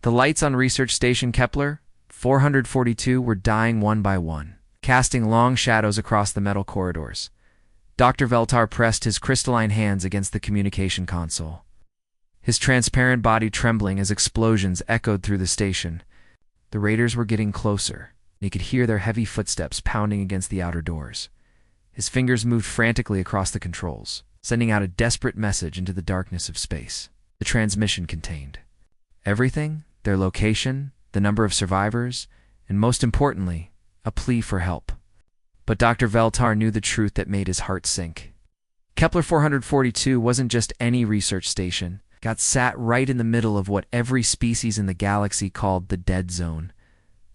The lights on Research Station Kepler 442 were dying one by one, casting long shadows across the metal corridors. Dr. Veltar pressed his crystalline hands against the communication console, his transparent body trembling as explosions echoed through the station. The raiders were getting closer. He could hear their heavy footsteps pounding against the outer doors. His fingers moved frantically across the controls, sending out a desperate message into the darkness of space. The transmission contained everything: their location, the number of survivors, and most importantly, a plea for help. But Dr. Veltar knew the truth that made his heart sink. Kepler 442 wasn't just any research station. It sat right in the middle of what every species in the galaxy called the Dead Zone.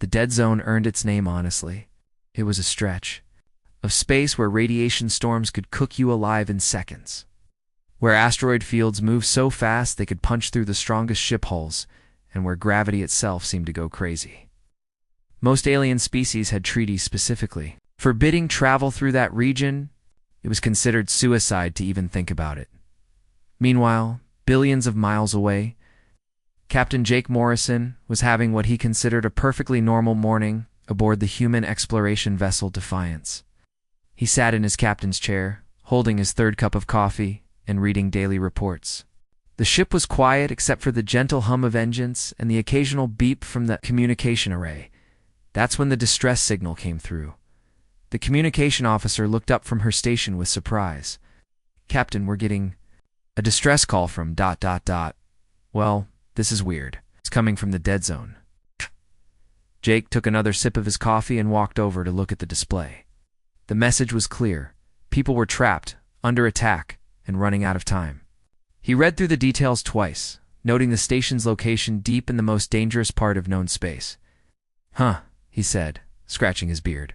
The Dead Zone earned its name honestly. It was a stretch of space where radiation storms could cook you alive in seconds, where asteroid fields moved so fast they could punch through the strongest ship hulls, and where gravity itself seemed to go crazy. Most alien species had treaties specifically forbidding travel through that region. It was considered suicide to even think about it. Meanwhile, billions of miles away, Captain Jake Morrison was having what he considered a perfectly normal morning aboard the human exploration vessel Defiance. He sat in his captain's chair, holding his third cup of coffee and reading daily reports. The ship was quiet except for the gentle hum of engines and the occasional beep from the communication array. That's when the distress signal came through. The communication officer looked up from her station with surprise. "Captain, we're getting a distress call from ... Well, this is weird. It's coming from the Dead Zone." Jake took another sip of his coffee and walked over to look at the display. The message was clear. People were trapped, under attack, and running out of time. He read through the details twice, noting the station's location deep in the most dangerous part of known space. "Huh," he said, scratching his beard.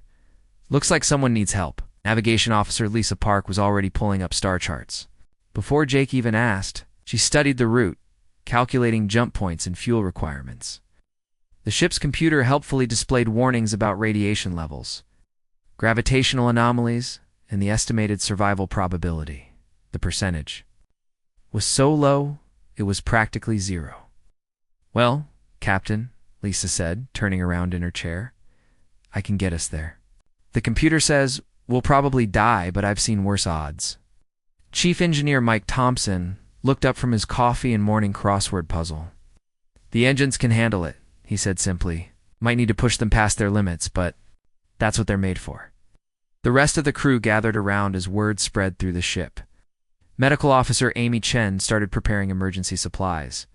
"Looks like someone needs help." Navigation Officer Lisa Park was already pulling up star charts. Before Jake even asked, she studied the route, calculating jump points and fuel requirements. The ship's computer helpfully displayed warnings about radiation levels, gravitational anomalies, and the estimated survival probability. The percentage was so low, it was practically zero. "Well, Captain," Lisa said, turning around in her chair, "I can get us there. The computer says we'll probably die, but I've seen worse odds." Chief Engineer Mike Thompson looked up from his coffee and morning crossword puzzle. "The engines can handle it," he said simply. "Might need to push them past their limits, but that's what they're made for." The rest of the crew gathered around as word spread through the ship. Medical Officer Amy Chen started preparing emergency supplies.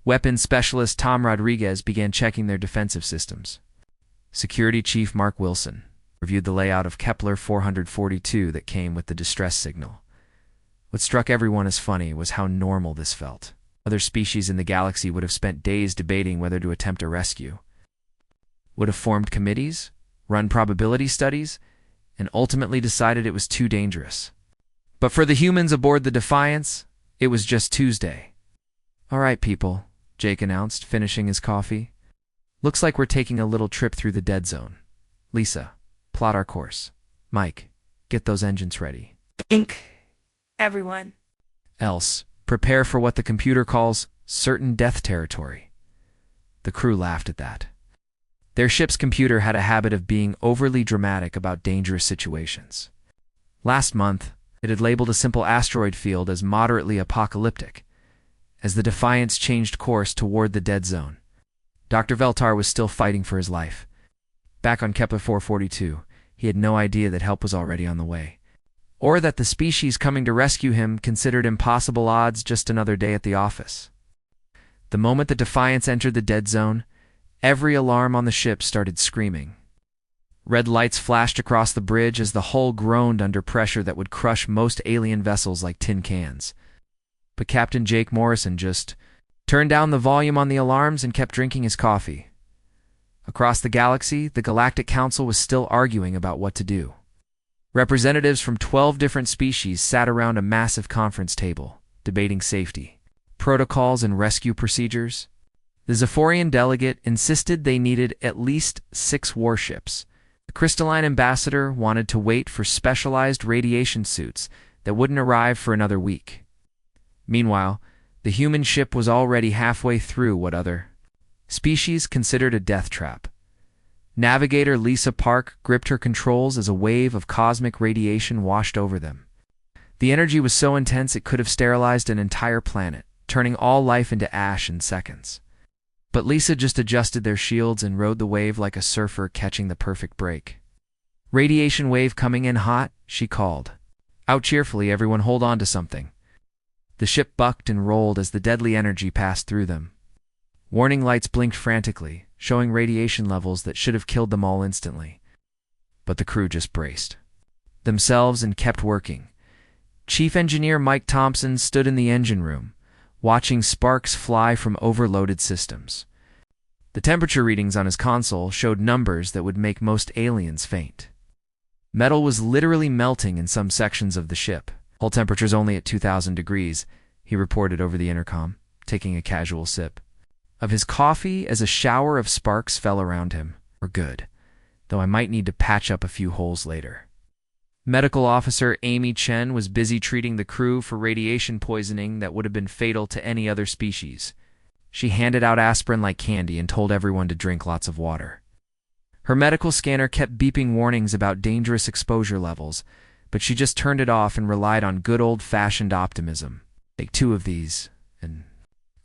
Weapons Specialist Tom Rodriguez began checking their defensive systems. Security Chief Mark Wilson reviewed the layout of Kepler 442 that came with the distress signal. What struck everyone as funny was how normal this felt. Other species in the galaxy would have spent days debating whether to attempt a rescue, would have formed committees, run probability studies, and ultimately decided it was too dangerous. But for the humans aboard the Defiance, it was just Tuesday. "All right, people," Jake announced, finishing his coffee. "Looks like we're taking a little trip through the Dead Zone. Lisa, plot our course. Mike, get those engines ready. Ink, everyone. Else, prepare for what the computer calls certain death territory." The crew laughed at that. Their ship's computer had a habit of being overly dramatic about dangerous situations. Last month, it had labeled a simple asteroid field as moderately apocalyptic. As the Defiance changed course toward the Dead Zone, Dr. Veltar was still fighting for his life. Back on Kepler 442, he had no idea that help was already on the way, or that the species coming to rescue him considered impossible odds just another day at the office. The moment the Defiance entered the Dead Zone, every alarm on the ship started screaming. Red lights flashed across the bridge as the hull groaned under pressure that would crush most alien vessels like tin cans. But Captain Jake Morrison just turned down the volume on the alarms and kept drinking his coffee. Across the galaxy, the Galactic Council was still arguing about what to do. Representatives from 12 different species sat around a massive conference table, debating safety, protocols, and rescue procedures. The Zephyrian delegate insisted they needed at least 6 warships. The Crystalline ambassador wanted to wait for specialized radiation suits that wouldn't arrive for another week. Meanwhile, the human ship was already halfway through what other Species considered a death trap. Navigator Lisa Park gripped her controls as a wave of cosmic radiation washed over them. The energy was so intense it could have sterilized an entire planet, turning all life into ash in seconds. But Lisa just adjusted their shields and rode the wave like a surfer catching the perfect break. "Radiation wave coming in hot," she called. Out cheerfully, everyone hold on to something. The ship bucked and rolled as the deadly energy passed through them. Warning lights blinked frantically, showing radiation levels that should have killed them all instantly. But the crew just braced themselves and kept working. Chief Engineer Mike Thompson stood in the engine room, watching sparks fly from overloaded systems. The temperature readings on his console showed numbers that would make most aliens faint. Metal was literally melting in some sections of the ship. "Hull temperature's only at 2,000 degrees, he reported over the intercom, taking a casual sip of his coffee as a shower of sparks fell around him. "We're good, though I might need to patch up a few holes later." Medical Officer Amy Chen was busy treating the crew for radiation poisoning that would have been fatal to any other species. She handed out aspirin like candy and told everyone to drink lots of water. Her medical scanner kept beeping warnings about dangerous exposure levels, but she just turned it off and relied on good old-fashioned optimism. "Take 2 of these, and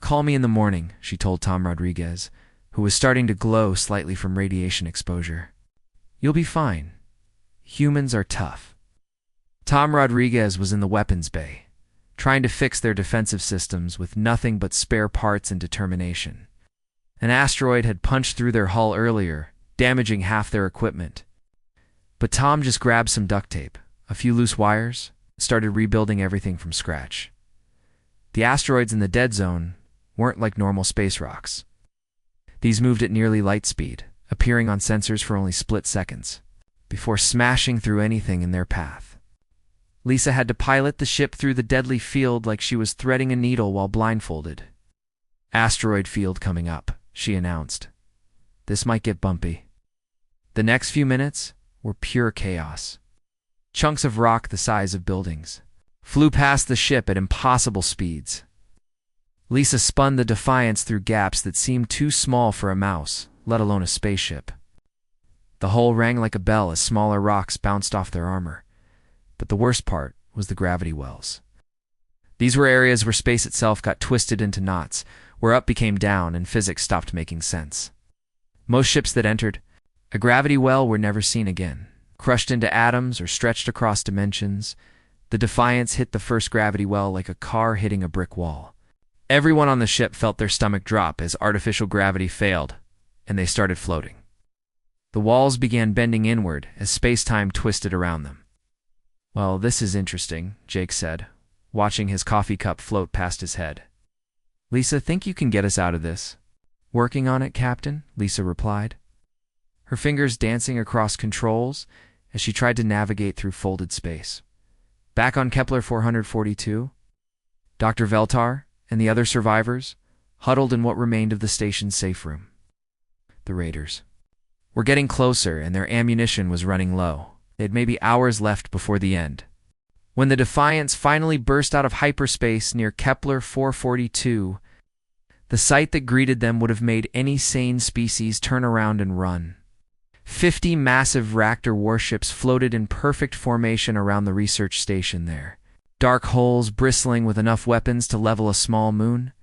call me in the morning," she told Tom Rodriguez, who was starting to glow slightly from radiation exposure. "You'll be fine. Humans are tough." Tom Rodriguez was in the weapons bay, trying to fix their defensive systems with nothing but spare parts and determination. An asteroid had punched through their hull earlier, damaging half their equipment. But Tom just grabbed some duct tape, a few loose wires, and started rebuilding everything from scratch. The asteroids in the dead zone weren't like normal space rocks. These moved at nearly light speed, appearing on sensors for only split seconds, before smashing through anything in their path. Lisa had to pilot the ship through the deadly field like she was threading a needle while blindfolded. "Asteroid field coming up," she announced. "This might get bumpy." The next few minutes were pure chaos. Chunks of rock the size of buildings flew past the ship at impossible speeds. Lisa spun the Defiance through gaps that seemed too small for a mouse, let alone a spaceship. The hull rang like a bell as smaller rocks bounced off their armor. But the worst part was the gravity wells. These were areas where space itself got twisted into knots, where up became down and physics stopped making sense. Most ships that entered a gravity well were never seen again. Crushed into atoms or stretched across dimensions, the Defiance hit the first gravity well like a car hitting a brick wall. Everyone on the ship felt their stomach drop as artificial gravity failed, and they started floating. The walls began bending inward as space-time twisted around them. "Well, this is interesting," Jake said, watching his coffee cup float past his head. "Lisa, think you can get us out of this?" "Working on it, Captain," Lisa replied, her fingers dancing across controls as she tried to navigate through folded space. Back on Kepler 442, Dr. Veltar and the other survivors huddled in what remained of the station's safe room. The raiders were getting closer and their ammunition was running low. They had maybe hours left before the end. When the Defiance finally burst out of hyperspace near Kepler 442, the sight that greeted them would have made any sane species turn around and run. 50 massive Raptor warships floated in perfect formation around the research station there, dark holes bristling with enough weapons to level a small moon.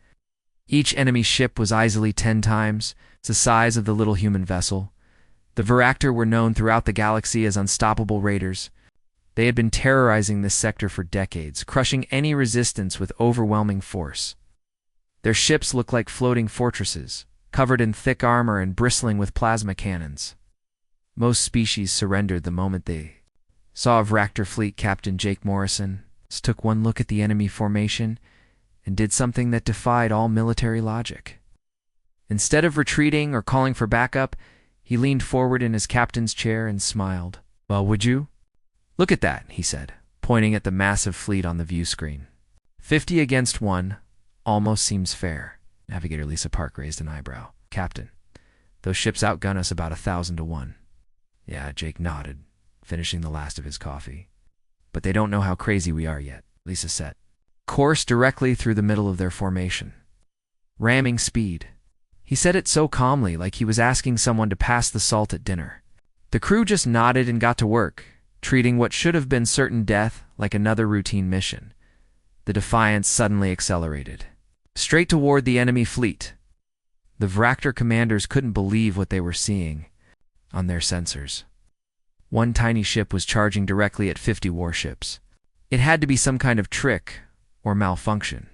Each enemy ship was easily 10 times the size of the little human vessel. The Raptor were known throughout the galaxy as unstoppable raiders. They had been terrorizing this sector for decades, crushing any resistance with overwhelming force. Their ships looked like floating fortresses, covered in thick armor and bristling with plasma cannons. Most species surrendered the moment they saw Raptor Fleet Captain Jake Morrison took one look at the enemy formation and did something that defied all military logic. Instead of retreating or calling for backup, he leaned forward in his captain's chair and smiled. "Well, would you? Look at that," he said, pointing at the massive fleet on the view screen. 50 against 1 almost seems fair." Navigator Lisa Park raised an eyebrow. "Captain, those ships outgun us about 1,000 to 1. "Yeah," Jake nodded, finishing the last of his coffee. "But they don't know how crazy we are yet," Lisa said. Course directly through the middle of their formation. Ramming speed. He said it so calmly, like he was asking someone to pass the salt at dinner. The crew just nodded and got to work, treating what should have been certain death like another routine mission. The Defiance suddenly accelerated, straight toward the enemy fleet. The Vractor commanders couldn't believe what they were seeing on their sensors. One tiny ship was charging directly at 50 warships. It had to be some kind of trick or malfunction.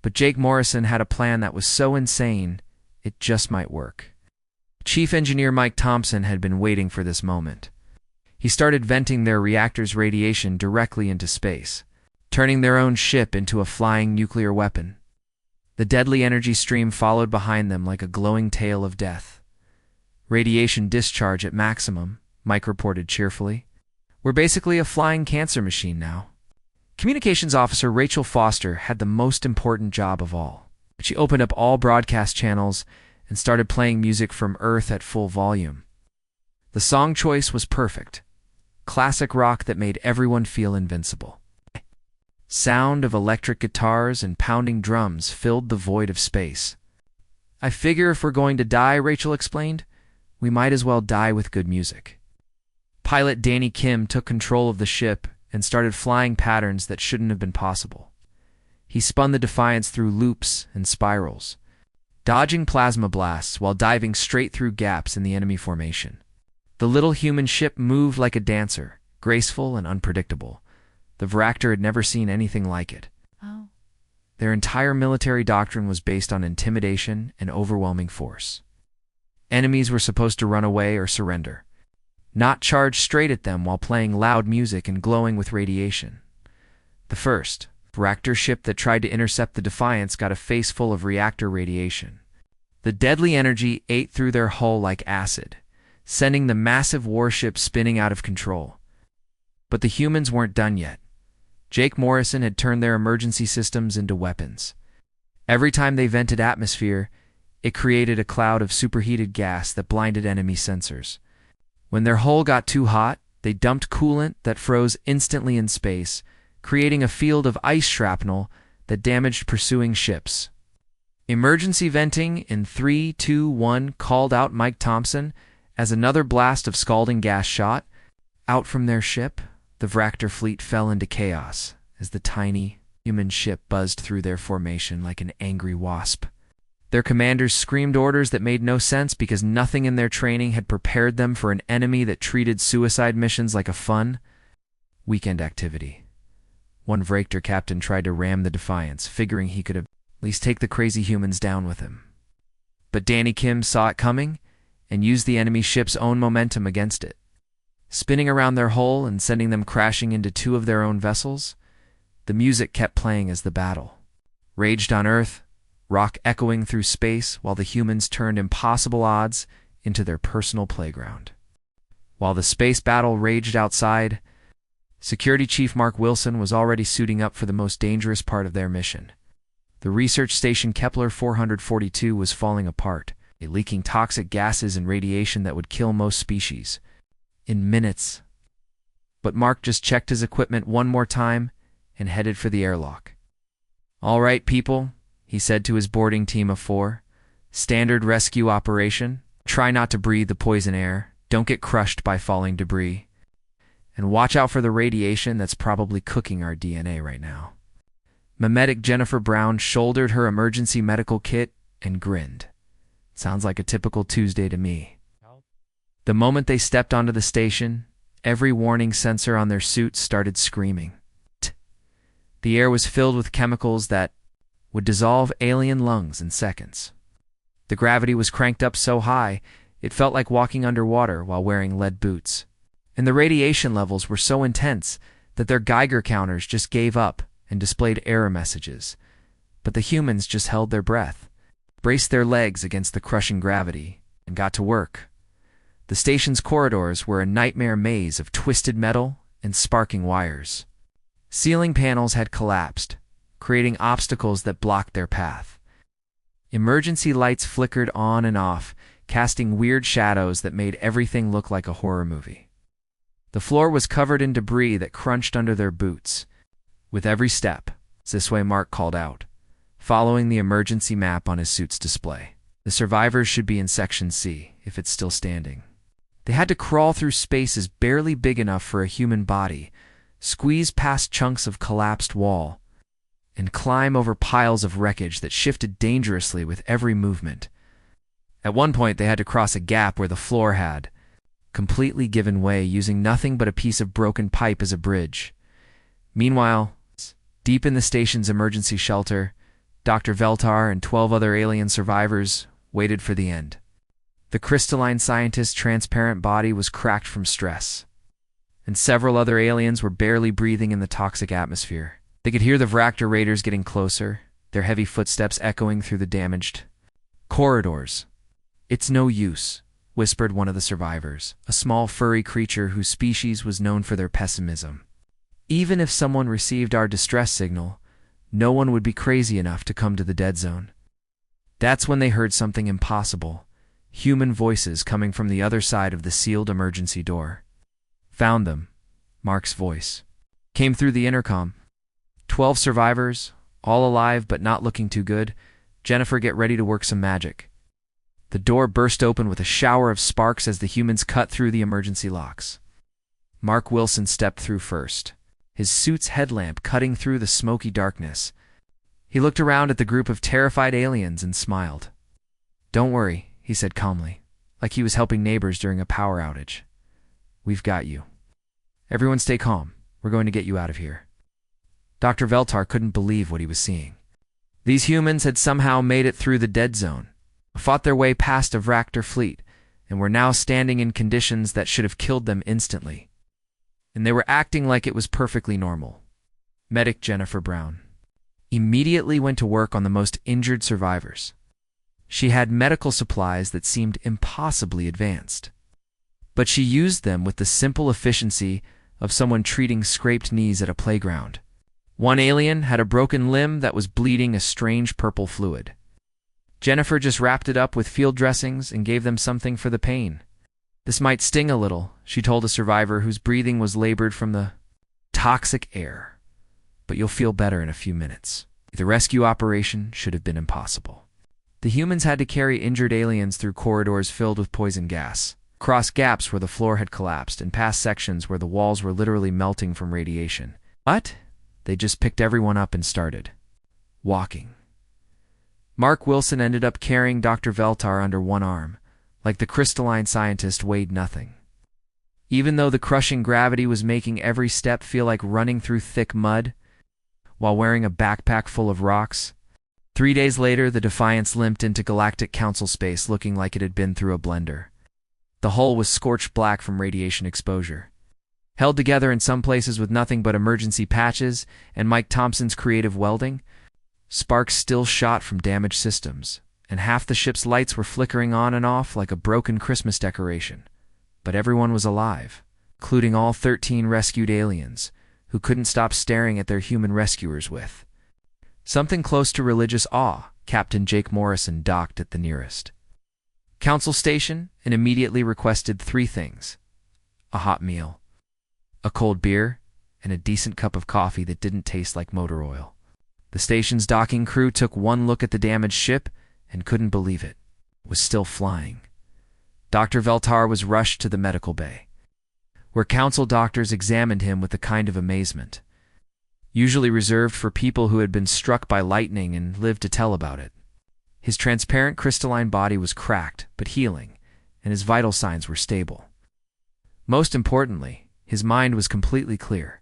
But Jake Morrison had a plan that was so insane, it just might work. Chief Engineer Mike Thompson had been waiting for this moment. He started venting their reactor's radiation directly into space, turning their own ship into a flying nuclear weapon. The deadly energy stream followed behind them like a glowing tail of death. Radiation discharge at maximum, Mike reported cheerfully. We're basically a flying cancer machine now. Communications Officer Rachel Foster had the most important job of all. She opened up all broadcast channels and started playing music from Earth at full volume. The song choice was perfect. Classic rock that made everyone feel invincible. Sound of electric guitars and pounding drums filled the void of space. I figure if we're going to die, Rachel explained, we might as well die with good music. Pilot Danny Kim took control of the ship and started flying patterns that shouldn't have been possible. He spun the Defiance through loops and spirals, dodging plasma blasts while diving straight through gaps in the enemy formation. The little human ship moved like a dancer, graceful and unpredictable. The Vractor had never seen anything like it. Their entire military doctrine was based on intimidation and overwhelming force. Enemies were supposed to run away or surrender, not charge straight at them while playing loud music and glowing with radiation. The first Vractor ship that tried to intercept the Defiance got a face full of reactor radiation. The deadly energy ate through their hull like acid, sending the massive warship spinning out of control. But the humans weren't done yet. Jake Morrison had turned their emergency systems into weapons. Every time they vented atmosphere, it created a cloud of superheated gas that blinded enemy sensors. When their hull got too hot, they dumped coolant that froze instantly in space, creating a field of ice shrapnel that damaged pursuing ships. Emergency venting in 3, 2, 1 called out Mike Thompson as another blast of scalding gas shot out from their ship. The Vractor fleet fell into chaos as the tiny human ship buzzed through their formation like an angry wasp. Their commanders screamed orders that made no sense because nothing in their training had prepared them for an enemy that treated suicide missions like a fun weekend activity. One Vractor captain tried to ram the Defiance, figuring he could at least take the crazy humans down with him. But Danny Kim saw it coming and used the enemy ship's own momentum against it. Spinning around their hull and sending them crashing into 2 of their own vessels, the music kept playing as the battle raged on Earth, rock echoing through space while the humans turned impossible odds into their personal playground. While the space battle raged outside, Security Chief Mark Wilson was already suiting up for the most dangerous part of their mission. The research station Kepler 442 was falling apart, leaking toxic gases and radiation that would kill most species in minutes. But Mark just checked his equipment one more time and headed for the airlock. "All right, people," he said to his boarding team of 4. "Standard rescue operation. Try not to breathe the poison air. Don't get crushed by falling debris. And watch out for the radiation that's probably cooking our DNA right now." Medic Jennifer Brown shouldered her emergency medical kit and grinned. "Sounds like a typical Tuesday to me." The moment they stepped onto the station, every warning sensor on their suits started screaming. The air was filled with chemicals that would dissolve alien lungs in seconds. The gravity was cranked up so high, it felt like walking underwater while wearing lead boots. And the radiation levels were so intense that their Geiger counters just gave up and displayed error messages. But the humans just held their breath, braced their legs against the crushing gravity, and got to work. The station's corridors were a nightmare maze of twisted metal and sparking wires. Ceiling panels had collapsed, creating obstacles that blocked their path. Emergency lights flickered on and off, casting weird shadows that made everything look like a horror movie. The floor was covered in debris that crunched under their boots. With every step, "This way," Mark called out, following the emergency map on his suit's display. The survivors should be in Section C, if it's still standing. They had to crawl through spaces barely big enough for a human body, squeeze past chunks of collapsed wall, and climb over piles of wreckage that shifted dangerously with every movement. At one point, they had to cross a gap where the floor had completely given way, using nothing but a piece of broken pipe as a bridge. Meanwhile, deep in the station's emergency shelter, Dr. Veltar and 12 other alien survivors waited for the end. The crystalline scientist's transparent body was cracked from stress, and several other aliens were barely breathing in the toxic atmosphere. They could hear the Vractor raiders getting closer, their heavy footsteps echoing through the damaged corridors. "It's no use," whispered one of the survivors, a small furry creature whose species was known for their pessimism. "Even if someone received our distress signal, no one would be crazy enough to come to the dead zone." That's when they heard something impossible. Human voices coming from the other side of the sealed emergency door. "Found them," Mark's voice came through the intercom. 12 survivors, all alive but not looking too good. Jennifer, get ready to work some magic." The door burst open with a shower of sparks as the humans cut through the emergency locks. Mark Wilson stepped through first, his suit's headlamp cutting through the smoky darkness. He looked around at the group of terrified aliens and smiled. "Don't worry," he said calmly, like he was helping neighbors during a power outage. "We've got you. Everyone stay calm. We're going to get you out of here." Dr. Veltar couldn't believe what he was seeing. These humans had somehow made it through the dead zone, fought their way past a Vractor fleet, and were now standing in conditions that should have killed them instantly. And they were acting like it was perfectly normal. Medic Jennifer Brown immediately went to work on the most injured survivors. She had medical supplies that seemed impossibly advanced, but she used them with the simple efficiency of someone treating scraped knees at a playground. One alien had a broken limb that was bleeding a strange purple fluid. Jennifer just wrapped it up with field dressings and gave them something for the pain. "This might sting a little," she told a survivor whose breathing was labored from the toxic air, "but you'll feel better in a few minutes." The rescue operation should have been impossible. The humans had to carry injured aliens through corridors filled with poison gas, across gaps where the floor had collapsed, and past sections where the walls were literally melting from radiation. But they just picked everyone up and started walking. Mark Wilson ended up carrying Dr. Veltar under one arm, like the crystalline scientist weighed nothing. Even though the crushing gravity was making every step feel like running through thick mud, while wearing a backpack full of rocks. 3 days later, the Defiance limped into Galactic Council space looking like it had been through a blender. The hull was scorched black from radiation exposure, held together in some places with nothing but emergency patches and Mike Thompson's creative welding. Sparks still shot from damaged systems, and half the ship's lights were flickering on and off like a broken Christmas decoration. But everyone was alive, including all 13 rescued aliens, who couldn't stop staring at their human rescuers with something close to religious awe. Captain Jake Morrison docked at the nearest council station and immediately requested 3 things: a hot meal, a cold beer, and a decent cup of coffee that didn't taste like motor oil. The station's docking crew took one look at the damaged ship and couldn't believe it was still flying. Dr. Veltar was rushed to the medical bay, where council doctors examined him with a kind of amazement, usually reserved for people who had been struck by lightning and lived to tell about it. His transparent crystalline body was cracked but healing, and his vital signs were stable. Most importantly, his mind was completely clear.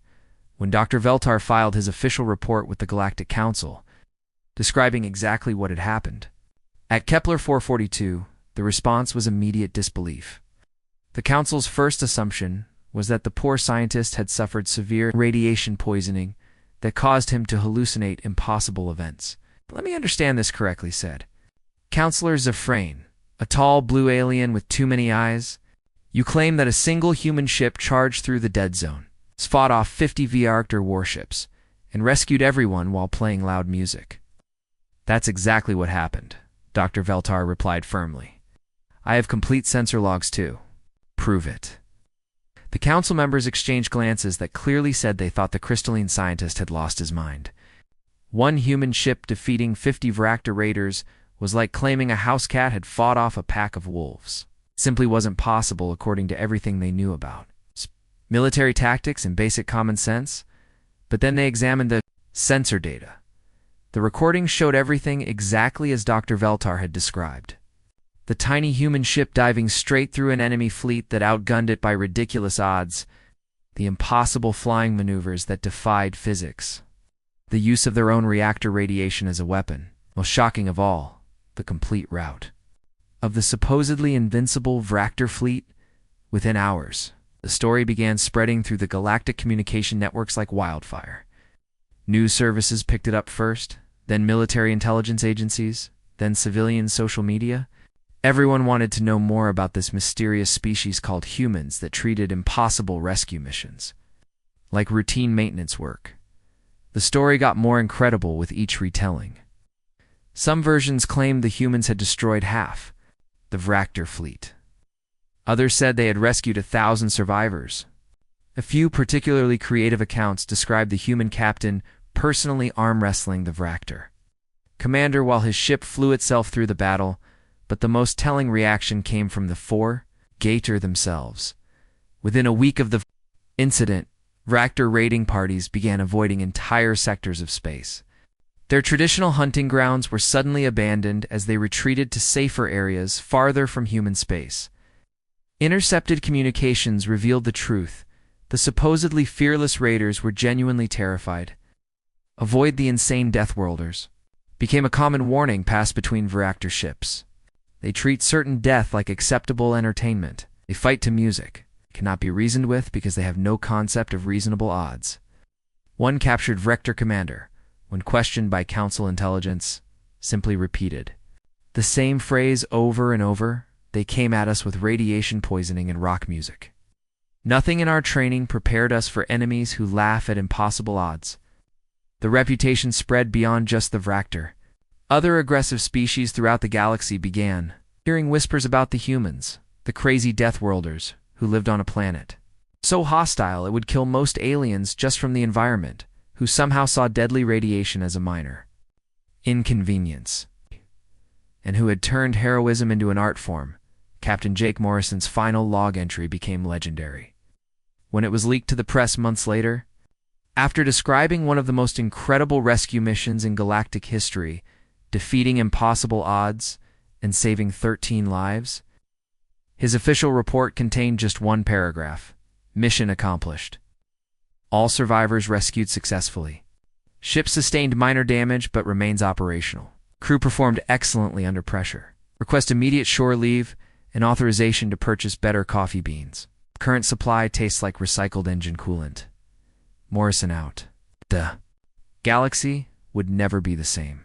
When Dr. Veltar filed his official report with the Galactic Council, describing exactly what had happened, at Kepler 442, the response was immediate disbelief. The Council's first assumption was that the poor scientist had suffered severe radiation poisoning that caused him to hallucinate impossible events. "Let me understand this correctly," said Counselor Zafrain, a tall blue alien with too many eyes. "You claim that a single human ship charged through the dead zone, fought off 50 Vractor warships, and rescued everyone while playing loud music." "That's exactly what happened," Dr. Veltar replied firmly. "I have complete sensor logs too. Prove it." The council members exchanged glances that clearly said they thought the crystalline scientist had lost his mind. One human ship defeating 50 Vractor raiders was like claiming a house cat had fought off a pack of wolves. It simply wasn't possible according to everything they knew about military tactics and basic common sense. But then they examined the sensor data. The recordings showed everything exactly as Dr. Veltar had described. The tiny human ship diving straight through an enemy fleet that outgunned it by ridiculous odds, the impossible flying maneuvers that defied physics, the use of their own reactor radiation as a weapon, most shocking of all, the complete rout of the supposedly invincible Vractor fleet. Within hours, the story began spreading through the galactic communication networks like wildfire. News services picked it up first, then military intelligence agencies, then civilian social media. Everyone wanted to know more about this mysterious species called humans that treated impossible rescue missions like routine maintenance work. The story got more incredible with each retelling. Some versions claimed the humans had destroyed half the Vractor fleet. Others said they had rescued 1,000 survivors. A few particularly creative accounts described the human captain personally arm wrestling the Vractor commander while his ship flew itself through the battle, but the most telling reaction came from the Gator themselves. Within a week of the incident, Vractor raiding parties began avoiding entire sectors of space. Their traditional hunting grounds were suddenly abandoned as they retreated to safer areas farther from human space. Intercepted communications revealed the truth. The supposedly fearless raiders were genuinely terrified. "Avoid the insane Deathworlders" became a common warning passed between Vractor ships. They treat certain death like acceptable entertainment. They fight to music, cannot be reasoned with because they have no concept of reasonable odds. One captured Vractor commander, when questioned by Council intelligence, simply repeated the same phrase over and over: "They came at us with radiation poisoning and rock music." Nothing in our training prepared us for enemies who laugh at impossible odds. The reputation spread beyond just the Vractor. Other aggressive species throughout the galaxy began hearing whispers about the humans, the crazy Deathworlders, who lived on a planet so hostile it would kill most aliens just from the environment, who somehow saw deadly radiation as a minor inconvenience, and who had turned heroism into an art form. Captain Jake Morrison's final log entry became legendary. When it was leaked to the press months later, after describing one of the most incredible rescue missions in galactic history, defeating impossible odds and saving 13 lives, his official report contained just one paragraph: "Mission accomplished. All survivors rescued successfully. Ship sustained minor damage but remains operational. Crew performed excellently under pressure. Request immediate shore leave and authorization to purchase better coffee beans. Current supply tastes like recycled engine coolant." Morrison out. The galaxy would never be the same.